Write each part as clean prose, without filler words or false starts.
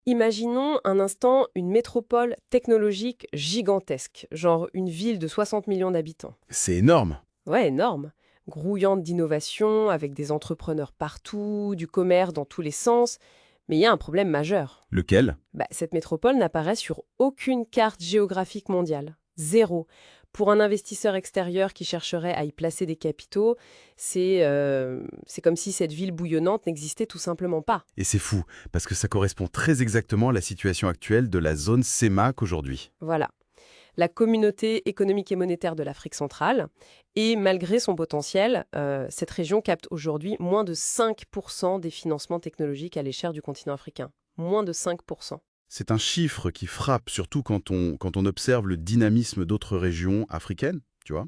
Imaginons un instant une métropole technologique gigantesque, genre une ville de 60 millions d'habitants. C'est énorme. Ouais, énorme. Grouillante d'innovation, avec des entrepreneurs partout, du commerce dans tous les sens. Mais il y a un problème majeur. Lequel? Cette métropole n'apparaît sur aucune carte géographique mondiale. Zéro. Pour un investisseur extérieur qui chercherait à y placer des capitaux, c'est comme si cette ville bouillonnante n'existait tout simplement pas. Et c'est fou, parce que ça correspond très exactement à la situation actuelle de la zone CEMAC aujourd'hui. Voilà. La communauté économique et monétaire de l'Afrique centrale. Et malgré son potentiel, cette région capte aujourd'hui moins de 5% des financements technologiques à l'échelle du continent africain. Moins de 5%. C'est un chiffre qui frappe, surtout quand on observe le dynamisme d'autres régions africaines, tu vois,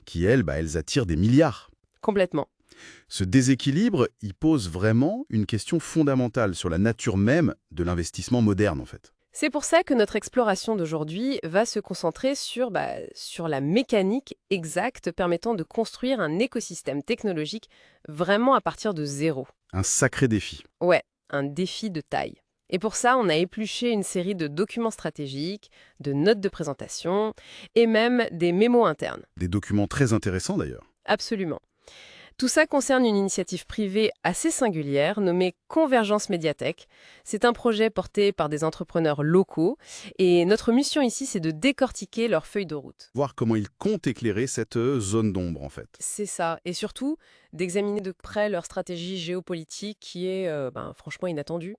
qui, elles, elles attirent des milliards. Complètement. Ce déséquilibre, il pose vraiment une question fondamentale sur la nature même de l'investissement moderne, en fait. C'est pour ça que notre exploration d'aujourd'hui va se concentrer sur la mécanique exacte permettant de construire un écosystème technologique vraiment à partir de zéro. Un sacré défi. Ouais, un défi de taille. Et pour ça, on a épluché une série de documents stratégiques, de notes de présentation et même des mémos internes. Des documents très intéressants, d'ailleurs. Absolument. Tout ça concerne une initiative privée assez singulière nommée Convergence Médiathèque. C'est un projet porté par des entrepreneurs locaux et notre mission ici, c'est de décortiquer leur feuille de route. Voir comment ils comptent éclairer cette zone d'ombre, en fait. C'est ça. Et surtout, d'examiner de près leur stratégie géopolitique qui est franchement inattendue.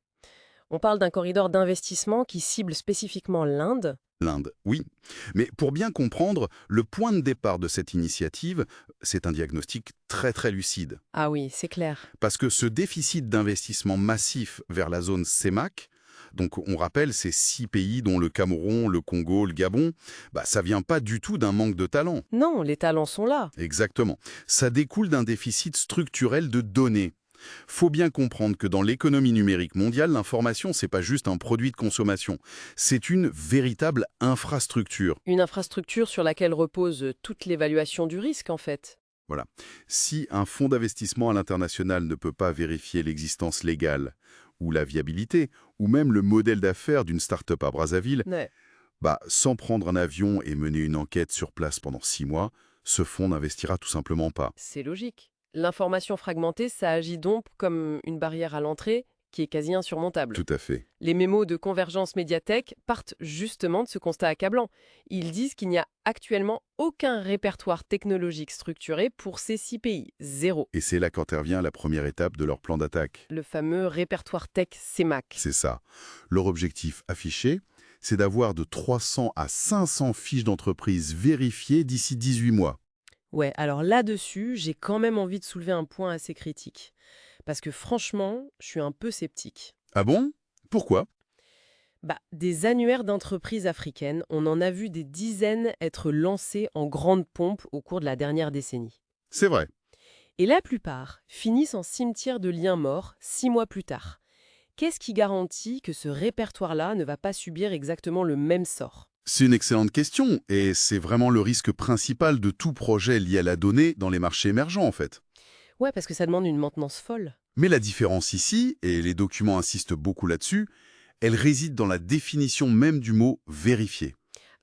On parle d'un corridor d'investissement qui cible spécifiquement l'Inde. L'Inde, oui. Mais pour bien comprendre, le point de départ de cette initiative, c'est un diagnostic très très lucide. Ah oui, c'est clair. Parce que ce déficit d'investissement massif vers la zone CEMAC, donc on rappelle ces 6 pays dont le Cameroun, le Congo, le Gabon, ça vient pas du tout d'un manque de talent. Non, les talents sont là. Exactement. Ça découle d'un déficit structurel de données. Faut bien comprendre que dans l'économie numérique mondiale, l'information, c'est pas juste un produit de consommation. C'est une véritable infrastructure. Une infrastructure sur laquelle repose toute l'évaluation du risque, en fait. Voilà. Si un fonds d'investissement à l'international ne peut pas vérifier l'existence légale ou la viabilité, ou même le modèle d'affaires d'une start-up à Brazzaville, Ouais, sans prendre un avion et mener une enquête sur place pendant 6 mois, ce fonds n'investira tout simplement pas. c'est logique. L'information fragmentée, ça agit donc comme une barrière à l'entrée qui est quasi insurmontable. Tout à fait. Les mémos de Convergence Médiathèque partent justement de ce constat accablant. Ils disent qu'il n'y a actuellement aucun répertoire technologique structuré pour ces 6 pays. Zéro. Et c'est là qu'intervient la première étape de leur plan d'attaque. Le fameux répertoire tech CEMAC. C'est ça. Leur objectif affiché, c'est d'avoir de 300 à 500 fiches d'entreprise vérifiées d'ici 18 mois. Ouais, alors là-dessus, j'ai quand même envie de soulever un point assez critique. Parce que franchement, je suis un peu sceptique. Ah bon? Pourquoi? Des annuaires d'entreprises africaines, on en a vu des dizaines être lancés en grande pompe au cours de la dernière décennie. C'est vrai. Et la plupart finissent en cimetière de liens morts 6 mois plus tard. Qu'est-ce qui garantit que ce répertoire-là ne va pas subir exactement le même sort? C'est une excellente question, et c'est vraiment le risque principal de tout projet lié à la donnée dans les marchés émergents, en fait. Ouais, parce que ça demande une maintenance folle. Mais la différence ici, et les documents insistent beaucoup là-dessus, elle réside dans la définition même du mot «vérifier».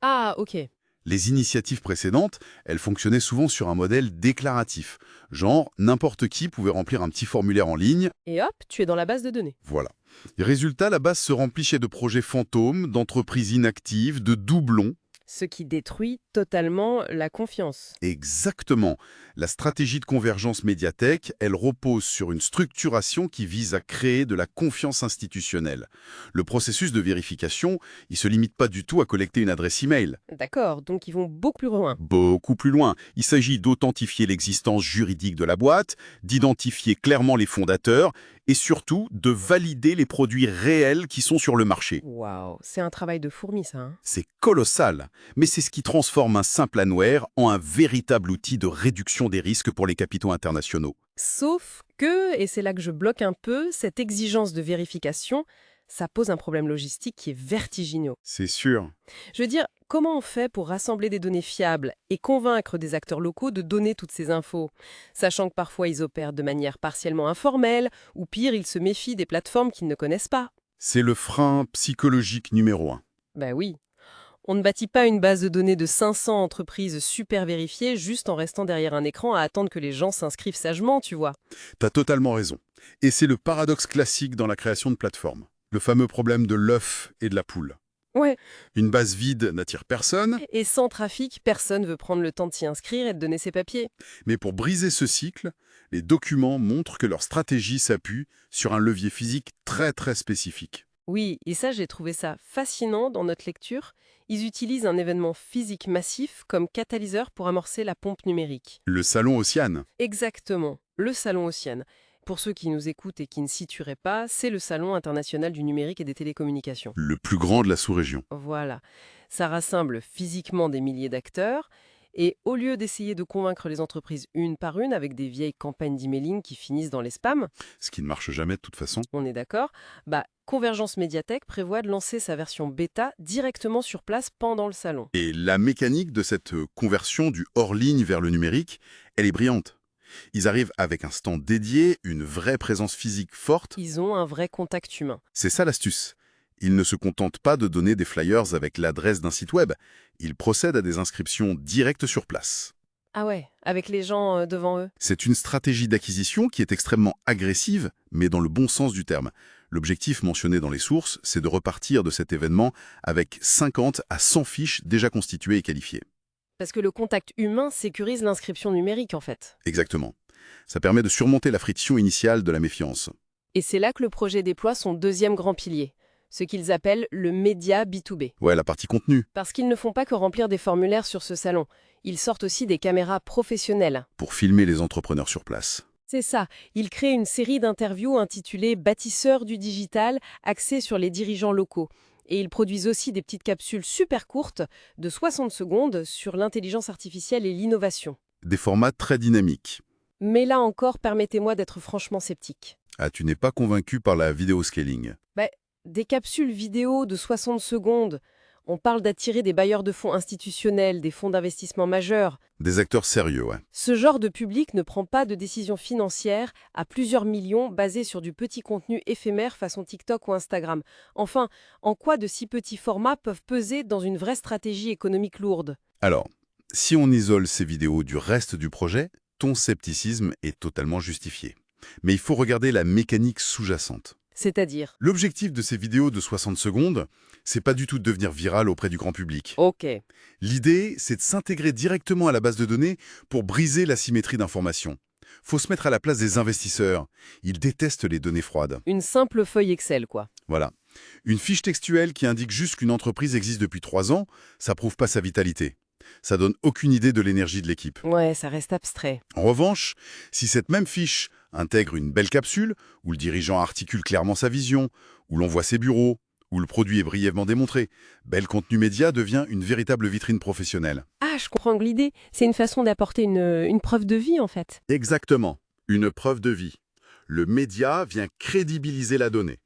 Ah, ok. Les initiatives précédentes, elles fonctionnaient souvent sur un modèle déclaratif. Genre, n'importe qui pouvait remplir un petit formulaire en ligne, Et hop, tu es dans la base de données. voilà. Et résultat, la base se remplissait de projets fantômes, d'entreprises inactives, de doublons. Ce qui détruit totalement la confiance. Exactement. La stratégie de convergence médiathèque, elle repose sur une structuration qui vise à créer de la confiance institutionnelle. Le processus de vérification, il se limite pas du tout à collecter une adresse email. D'accord, donc ils vont beaucoup plus loin. Beaucoup plus loin. Il s'agit d'authentifier l'existence juridique de la boîte, d'identifier clairement les fondateurs et surtout de valider les produits réels qui sont sur le marché. Waouh, c'est un travail de fourmi ça, hein. C'est colossal, mais c'est ce qui transforme un simple annuaire en un véritable outil de réduction des risques pour les capitaux internationaux. Sauf que, et c'est là que je bloque un peu, cette exigence de vérification, ça pose un problème logistique qui est vertigineux. C'est sûr. Je veux dire, comment on fait pour rassembler des données fiables et convaincre des acteurs locaux de donner toutes ces infos, sachant que parfois ils opèrent de manière partiellement informelle, ou pire, ils se méfient des plateformes qu'ils ne connaissent pas? C'est le frein psychologique numéro un. Bah oui. On ne bâtit pas une base de données de 500 entreprises super vérifiées juste en restant derrière un écran à attendre que les gens s'inscrivent sagement, tu vois. T'as totalement raison. Et c'est le paradoxe classique dans la création de plateformes. Le fameux problème de l'œuf et de la poule. Ouais. Une base vide n'attire personne, Et sans trafic, personne veut prendre le temps de s'y inscrire et de donner ses papiers. mais pour briser ce cycle, les documents montrent que leur stratégie s'appuie sur un levier physique très spécifique. Oui, et ça, j'ai trouvé ça fascinant dans notre lecture. Ils utilisent un événement physique massif comme catalyseur pour amorcer la pompe numérique. Le salon Océane. Exactement, le Salon Océane. Pour ceux qui nous écoutent et qui ne situeraient pas, c'est le Salon international du numérique et des télécommunications. Le plus grand de la sous-région. Voilà. Ça rassemble physiquement des milliers d'acteurs. Et au lieu d'essayer de convaincre les entreprises une par une avec des vieilles campagnes d'emailing qui finissent dans les spams, Ce qui ne marche jamais de toute façon. on est d'accord, Convergence Médiathèque prévoit de lancer sa version bêta directement sur place pendant le salon. Et la mécanique de cette conversion du hors-ligne vers le numérique, elle est brillante. Ils arrivent avec un stand dédié, une vraie présence physique forte. Ils ont un vrai contact humain. C'est ça l'astuce. Ils ne se contentent pas de donner des flyers avec l'adresse d'un site web. Ils procèdent à des inscriptions directes sur place. Ah ouais, avec les gens devant eux. C'est une stratégie d'acquisition qui est extrêmement agressive, mais dans le bon sens du terme. L'objectif mentionné dans les sources, c'est de repartir de cet événement avec 50 à 100 fiches déjà constituées et qualifiées. Parce que le contact humain sécurise l'inscription numérique en fait. Exactement. Ça permet de surmonter la friction initiale de la méfiance. Et c'est là que le projet déploie son deuxième grand pilier, ce qu'ils appellent le média B2B. Ouais, la partie contenu, Parce qu'ils ne font pas que remplir des formulaires sur ce salon, ils sortent aussi des caméras professionnelles. pour filmer les entrepreneurs sur place. C'est ça, ils créent une série d'interviews intitulées Bâtisseurs du digital, axées sur les dirigeants locaux. Et ils produisent aussi des petites capsules super courtes de 60 secondes sur l'intelligence artificielle et l'innovation. Des formats très dynamiques. Mais là encore, permettez-moi d'être franchement sceptique. Ah, tu n'es pas convaincu par la vidéo scaling. Des capsules vidéo de 60 secondes, on parle d'attirer des bailleurs de fonds institutionnels, des fonds d'investissement majeurs. Des acteurs sérieux, ouais. Ce genre de public ne prend pas de décisions financières à plusieurs millions basées sur du petit contenu éphémère façon TikTok ou Instagram. Enfin, en quoi de si petits formats peuvent peser dans une vraie stratégie économique lourde? Alors, si on isole ces vidéos du reste du projet, ton scepticisme est totalement justifié. Mais il faut regarder la mécanique sous-jacente. C'est-à-dire? L'objectif de ces vidéos de 60 secondes, c'est pas du tout de devenir viral auprès du grand public. Ok. L'idée, c'est de s'intégrer directement à la base de données pour briser l'asymétrie d'information. Faut se mettre à la place des investisseurs. Ils détestent les données froides. Une simple feuille Excel, quoi. Voilà. Une fiche textuelle qui indique juste qu'une entreprise existe depuis 3 ans, ça prouve pas sa vitalité. Ça donne aucune idée de l'énergie de l'équipe. Ouais, ça reste abstrait. En revanche, si cette même fiche intègre une belle capsule, où le dirigeant articule clairement sa vision, où l'on voit ses bureaux, où le produit est brièvement démontré, le contenu média devient une véritable vitrine professionnelle. Ah, je comprends l'idée. C'est une façon d'apporter une preuve de vie, en fait. Exactement. Une preuve de vie. Le média vient crédibiliser la donnée.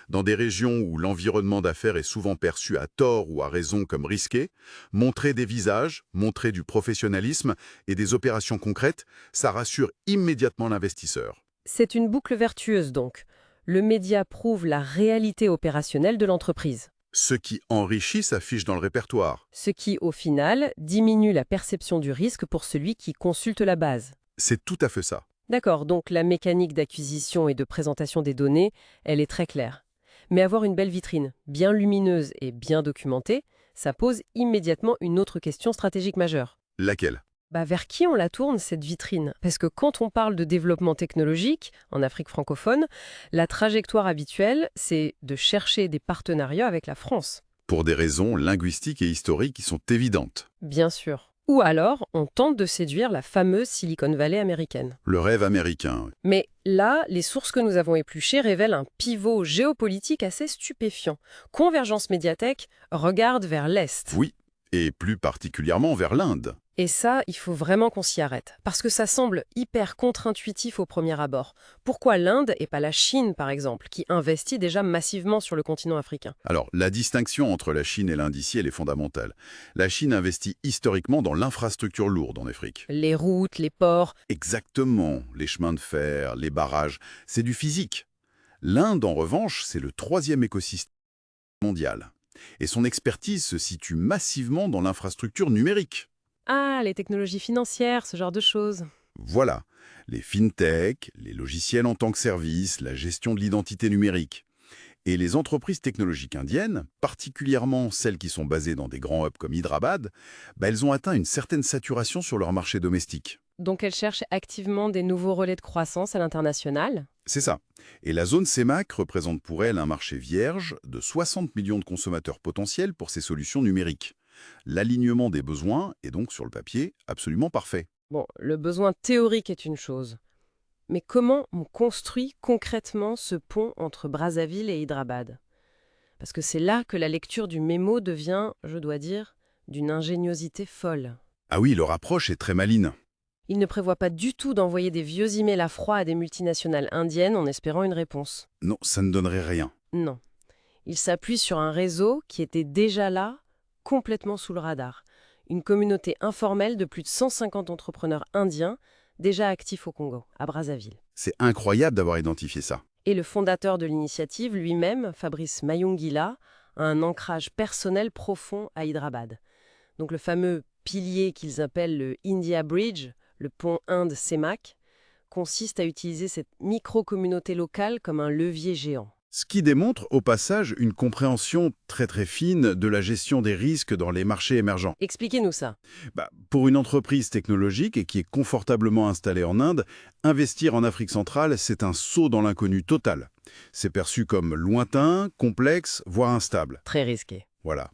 Dans des régions où l'environnement d'affaires est souvent perçu à tort ou à raison comme risqué, montrer des visages, montrer du professionnalisme et des opérations concrètes, ça rassure immédiatement l'investisseur. C'est une boucle vertueuse, donc. Le média prouve la réalité opérationnelle de l'entreprise. Ce qui enrichit sa fiche dans le répertoire. Ce qui, au final, diminue la perception du risque pour celui qui consulte la base. C'est tout à fait ça. D'accord, donc la mécanique d'acquisition et de présentation des données, elle est très claire. Mais avoir une belle vitrine, bien lumineuse et bien documentée, ça pose immédiatement une autre question stratégique majeure. Laquelle? Vers qui on la tourne, cette vitrine? Parce que quand on parle de développement technologique, en Afrique francophone, la trajectoire habituelle, c'est de chercher des partenariats avec la France. Pour des raisons linguistiques et historiques qui sont évidentes. Bien sûr. Ou alors, on tente de séduire la fameuse Silicon Valley américaine. Le rêve américain. Mais là, les sources que nous avons épluchées révèlent un pivot géopolitique assez stupéfiant. Convergence Médiathèque regarde vers l'Est. Oui, et plus particulièrement vers l'Inde. Et ça, il faut vraiment qu'on s'y arrête. Parce que ça semble hyper contre-intuitif au premier abord. Pourquoi l'Inde et pas la Chine, par exemple, qui investit déjà massivement sur le continent africain? Alors, la distinction entre la Chine et l'Inde ici, elle est fondamentale. La Chine investit historiquement dans l'infrastructure lourde en Afrique. Les routes, les ports. Exactement, les chemins de fer, les barrages, c'est du physique. L'Inde, en revanche, c'est le troisième écosystème mondial. Et son expertise se situe massivement dans l'infrastructure numérique. Ah, les technologies financières, ce genre de choses. Voilà, les fintech, les logiciels en tant que service, la gestion de l'identité numérique. Et les entreprises technologiques indiennes, particulièrement celles qui sont basées dans des grands hubs comme Hyderabad, elles ont atteint une certaine saturation sur leur marché domestique. Donc elles cherchent activement des nouveaux relais de croissance à l'international. C'est ça. Et la zone CEMAC représente pour elle un marché vierge de 60 millions de consommateurs potentiels pour ces solutions numériques. L'alignement des besoins est donc sur le papier absolument parfait. Bon, le besoin théorique est une chose. Mais comment on construit concrètement ce pont entre Brazzaville et Hyderabad? Parce que c'est là que la lecture du mémo devient, je dois dire, d'une ingéniosité folle. Ah oui, leur approche est très maligne. Il ne prévoit pas du tout d'envoyer des vieux emails à froid à des multinationales indiennes en espérant une réponse. Non, ça ne donnerait rien. Non. Il s'appuie sur un réseau qui était déjà là, complètement sous le radar. Une communauté informelle de plus de 150 entrepreneurs indiens déjà actifs au Congo, à Brazzaville. C'est incroyable d'avoir identifié ça. Et le fondateur de l'initiative lui-même, Fabrice Mayungila, a un ancrage personnel profond à Hyderabad. Donc le fameux pilier qu'ils appellent le India Bridge, le pont Inde-CEMAC, consiste à utiliser cette micro-communauté locale comme un levier géant. Ce qui démontre au passage une compréhension très très fine de la gestion des risques dans les marchés émergents. Expliquez-nous ça. Pour une entreprise technologique et qui est confortablement installée en Inde, investir en Afrique centrale, c'est un saut dans l'inconnu total. C'est perçu comme lointain, complexe, voire instable. Très risqué. Voilà.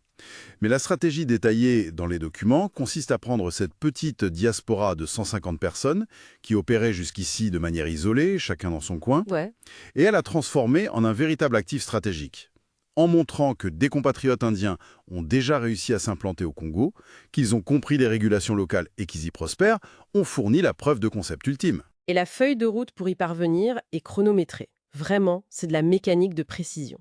Mais la stratégie détaillée dans les documents consiste à prendre cette petite diaspora de 150 personnes qui opérait jusqu'ici de manière isolée, chacun dans son coin, Ouais. et à la transformer en un véritable actif stratégique. En montrant que des compatriotes indiens ont déjà réussi à s'implanter au Congo, qu'ils ont compris les régulations locales et qu'ils y prospèrent, on fournit la preuve de concept ultime. Et la feuille de route pour y parvenir est chronométrée. Vraiment, c'est de la mécanique de précision.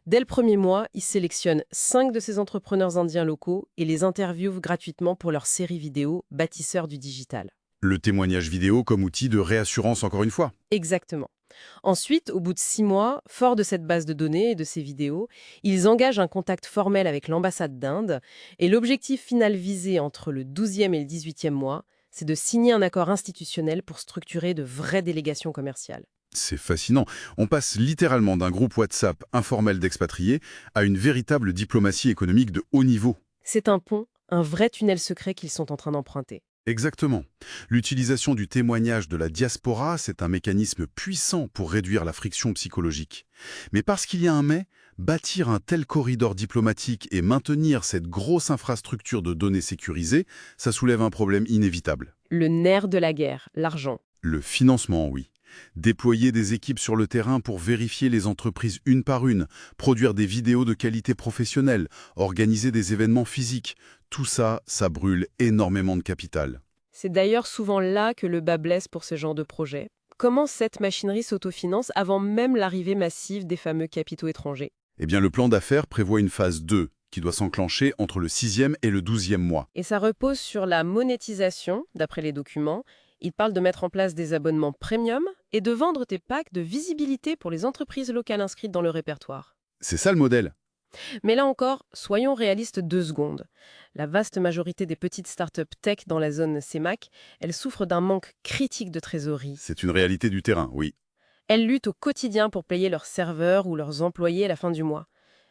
Dès le premier mois, ils sélectionnent 5 de ces entrepreneurs indiens locaux et les interviewent gratuitement pour leur série vidéo Bâtisseurs du digital. Le témoignage vidéo comme outil de réassurance encore une fois. Exactement. Ensuite, au bout de 6 mois, fort de cette base de données et de ces vidéos, ils engagent un contact formel avec l'ambassade d'Inde et l'objectif final visé entre le 12e et le 18e mois, c'est de signer un accord institutionnel pour structurer de vraies délégations commerciales. C'est fascinant. On passe littéralement d'un groupe WhatsApp informel d'expatriés à une véritable diplomatie économique de haut niveau. C'est un pont, un vrai tunnel secret qu'ils sont en train d'emprunter. Exactement. L'utilisation du témoignage de la diaspora, c'est un mécanisme puissant pour réduire la friction psychologique. Mais parce qu'il y a un mais, bâtir un tel corridor diplomatique et maintenir cette grosse infrastructure de données sécurisées, ça soulève un problème inévitable. Le nerf de la guerre, l'argent. Le financement, oui. Déployer des équipes sur le terrain pour vérifier les entreprises une par une, produire des vidéos de qualité professionnelle, organiser des événements physiques, tout ça, ça brûle énormément de capital. C'est d'ailleurs souvent là que le bas blesse pour ce genre de projet. Comment cette machinerie s'autofinance avant même l'arrivée massive des fameux capitaux étrangers? Eh bien, le plan d'affaires prévoit une phase 2 qui doit s'enclencher entre le 6e et le 12e mois. Et ça repose sur la monétisation, d'après les documents. Il parle de mettre en place des abonnements premium et de vendre des packs de visibilité pour les entreprises locales inscrites dans le répertoire. C'est ça le modèle. Mais là encore, soyons réalistes 2 secondes. La vaste majorité des petites startups tech dans la zone CEMAC, elles souffrent d'un manque critique de trésorerie. C'est une réalité du terrain, oui. Elles luttent au quotidien pour payer leurs serveurs ou leurs employés à la fin du mois.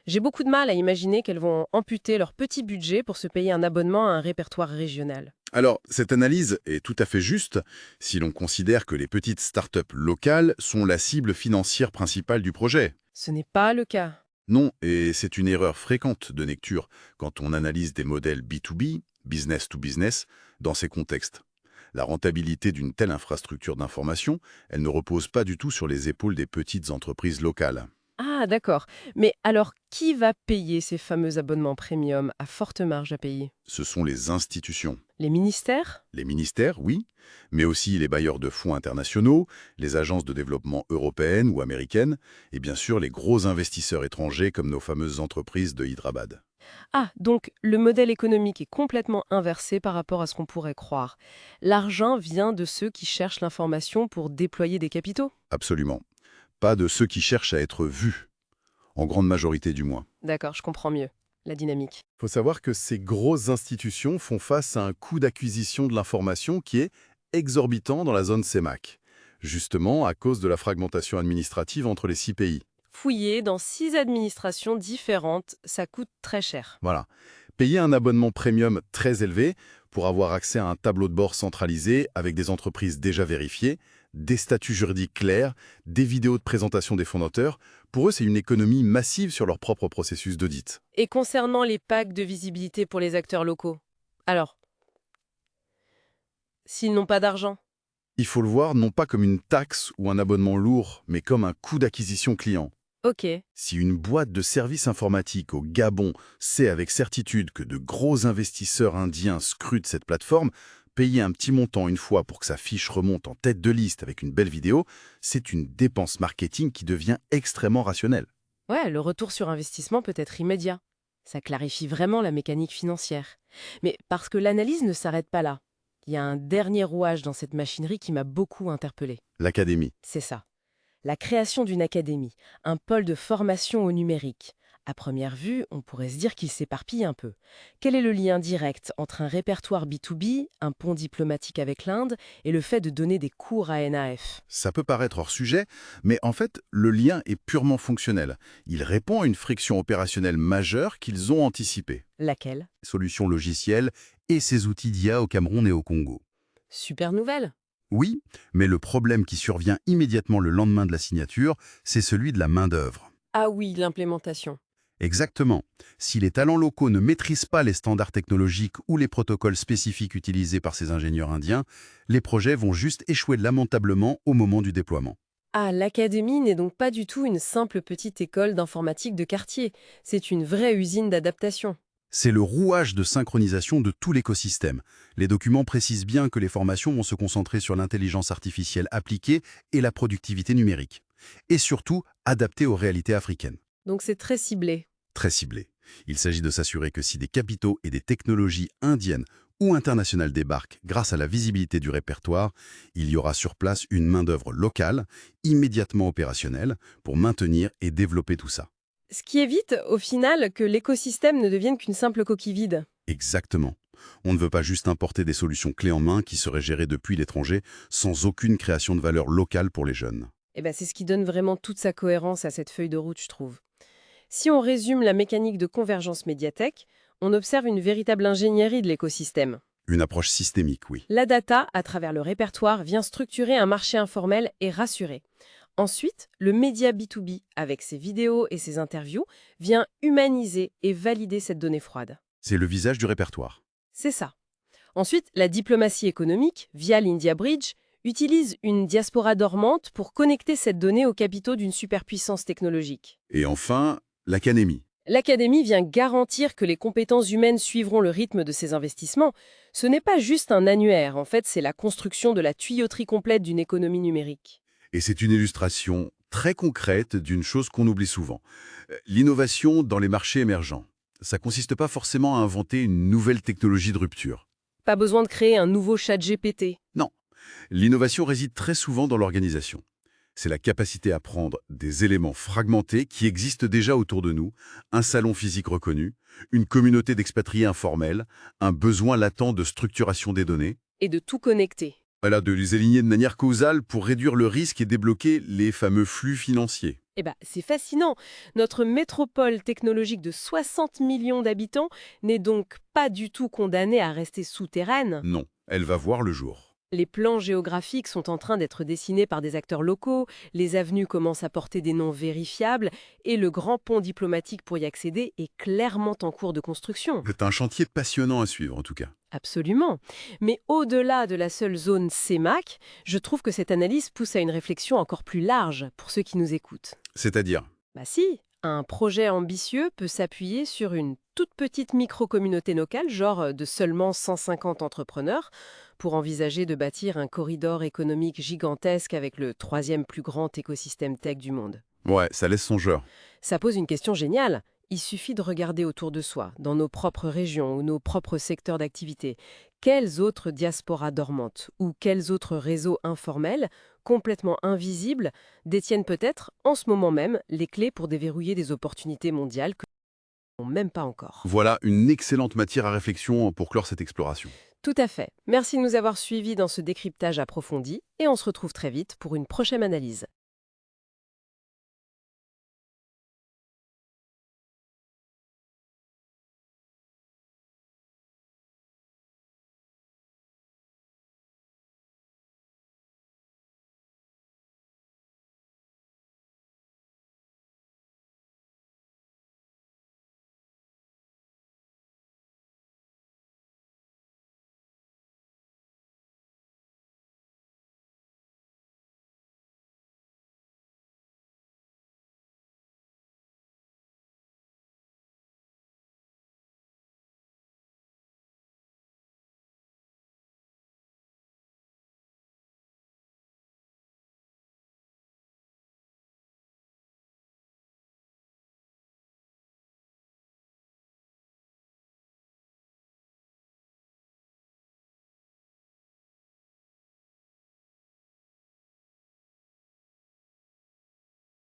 J'ai beaucoup de mal à imaginer qu'elles vont amputer leur petit budget pour se payer un abonnement à un répertoire régional. Alors, cette analyse est tout à fait juste si l'on considère que les petites startups locales sont la cible financière principale du projet. Ce n'est pas le cas. Non, et c'est une erreur fréquente de lecture quand on analyse des modèles B2B, business to business, dans ces contextes. La rentabilité d'une telle infrastructure d'information, elle ne repose pas du tout sur les épaules des petites entreprises locales. Ah, d'accord. Mais alors, qui va payer ces fameux abonnements premium à forte marge à payer? Ce sont les institutions. Les ministères? Les ministères, oui, mais aussi les bailleurs de fonds internationaux, les agences de développement européennes ou américaines, et bien sûr les gros investisseurs étrangers comme nos fameuses entreprises de Hyderabad. Ah, donc le modèle économique est complètement inversé par rapport à ce qu'on pourrait croire. L'argent vient de ceux qui cherchent l'information pour déployer des capitaux. Absolument. pas de ceux qui cherchent à être vus, en grande majorité du moins. D'accord, je comprends mieux la dynamique. Il faut savoir que ces grosses institutions font face à un coût d'acquisition de l'information qui est exorbitant dans la zone CEMAC, justement à cause de la fragmentation administrative entre les 6 pays. Fouiller dans 6 administrations différentes, ça coûte très cher. Voilà. Payer un abonnement premium très élevé pour avoir accès à un tableau de bord centralisé avec des entreprises déjà vérifiées, des statuts juridiques clairs, des vidéos de présentation des fondateurs, pour eux, c'est une économie massive sur leur propre processus d'audit. Et concernant les packs de visibilité pour les acteurs locaux, alors, s'ils n'ont pas d'argent? Il faut le voir non pas comme une taxe ou un abonnement lourd, mais comme un coût d'acquisition client. Ok. Si une boîte de services informatiques au Gabon sait avec certitude que de gros investisseurs indiens scrutent cette plateforme, payer un petit montant une fois pour que sa fiche remonte en tête de liste avec une belle vidéo, c'est une dépense marketing qui devient extrêmement rationnelle. Ouais, le retour sur investissement peut être immédiat. Ça clarifie vraiment la mécanique financière. Mais parce que l'analyse ne s'arrête pas là. Il y a un dernier rouage dans cette machinerie qui m'a beaucoup interpellé. L'académie. C'est ça. La création d'une académie, un pôle de formation au numérique. À première vue, on pourrait se dire qu'il s'éparpille un peu. Quel est le lien direct entre un répertoire B2B, un pont diplomatique avec l'Inde, et le fait de donner des cours à NAF? Ça peut paraître hors sujet, mais en fait, le lien est purement fonctionnel. Il répond à une friction opérationnelle majeure qu'ils ont anticipée. Laquelle? Solutions logicielles et ses outils d'IA au Cameroun et au Congo. Super nouvelle. Oui, mais le problème qui survient immédiatement le lendemain de la signature, c'est celui de la main-d'œuvre. Ah oui, l'implémentation. Exactement. Si les talents locaux ne maîtrisent pas les standards technologiques ou les protocoles spécifiques utilisés par ces ingénieurs indiens, les projets vont juste échouer lamentablement au moment du déploiement. Ah, l'académie n'est donc pas du tout une simple petite école d'informatique de quartier. C'est une vraie usine d'adaptation. C'est le rouage de synchronisation de tout l'écosystème. Les documents précisent bien que les formations vont se concentrer sur l'intelligence artificielle appliquée et la productivité numérique. Et surtout, adaptées aux réalités africaines. Donc c'est très ciblé. Très ciblé. Il s'agit de s'assurer que si des capitaux et des technologies indiennes ou internationales débarquent grâce à la visibilité du répertoire, il y aura sur place une main-d'œuvre locale, immédiatement opérationnelle, pour maintenir et développer tout ça. Ce qui évite, au final, que l'écosystème ne devienne qu'une simple coquille vide. Exactement. On ne veut pas juste importer des solutions clés en main qui seraient gérées depuis l'étranger sans aucune création de valeur locale pour les jeunes. Et ben c'est ce qui donne vraiment toute sa cohérence à cette feuille de route, je trouve. Si on résume la mécanique de convergence médiathèque, on observe une véritable ingénierie de l'écosystème. Une approche systémique, oui. La data, à travers le répertoire, vient structurer un marché informel et rassurer. Ensuite, le média B2B, avec ses vidéos et ses interviews, vient humaniser et valider cette donnée froide. C'est le visage du répertoire. C'est ça. Ensuite, la diplomatie économique, via l'India Bridge, utilise une diaspora dormante pour connecter cette donnée aux capitaux d'une superpuissance technologique. Et enfin, l'académie. L'académie vient garantir que les compétences humaines suivront le rythme de ces investissements. Ce n'est pas juste un annuaire, en fait, c'est la construction de la tuyauterie complète d'une économie numérique. Et c'est une illustration très concrète d'une chose qu'on oublie souvent. L'innovation dans les marchés émergents. Ça consiste pas forcément à inventer une nouvelle technologie de rupture. Pas besoin de créer un nouveau chat GPT. Non. L'innovation réside très souvent dans l'organisation. C'est la capacité à prendre des éléments fragmentés qui existent déjà autour de nous, un salon physique reconnu, une communauté d'expatriés informels, un besoin latent de structuration des données, Et de tout connecter. voilà, de les aligner de manière causale pour réduire le risque et débloquer les fameux flux financiers. Eh ben, c'est fascinant. Notre métropole technologique de 60 millions d'habitants n'est donc pas du tout condamnée à rester souterraine. Non, elle va voir le jour. Les plans géographiques sont en train d'être dessinés par des acteurs locaux, les avenues commencent à porter des noms vérifiables et le grand pont diplomatique pour y accéder est clairement en cours de construction. C'est un chantier passionnant à suivre en tout cas. Absolument. Mais au-delà de la seule zone CEMAC, je trouve que cette analyse pousse à une réflexion encore plus large pour ceux qui nous écoutent. C'est-à-dire, Bah si, un projet ambitieux peut s'appuyer sur une toute petite micro-communauté locale, genre de seulement 150 entrepreneurs, pour envisager de bâtir un corridor économique gigantesque avec le troisième plus grand écosystème tech du monde. ouais, ça laisse songeur. Ça pose une question géniale. Il suffit de regarder autour de soi, dans nos propres régions ou nos propres secteurs d'activité. Quelles autres diasporas dormantes ou quels autres réseaux informels complètement invisibles, détiennent peut-être, en ce moment même, les clés pour déverrouiller des opportunités mondiales que nous n'avons même pas encore. Voilà une excellente matière à réflexion pour clore cette exploration. Tout à fait. Merci de nous avoir suivis dans ce décryptage approfondi et on se retrouve très vite pour une prochaine analyse.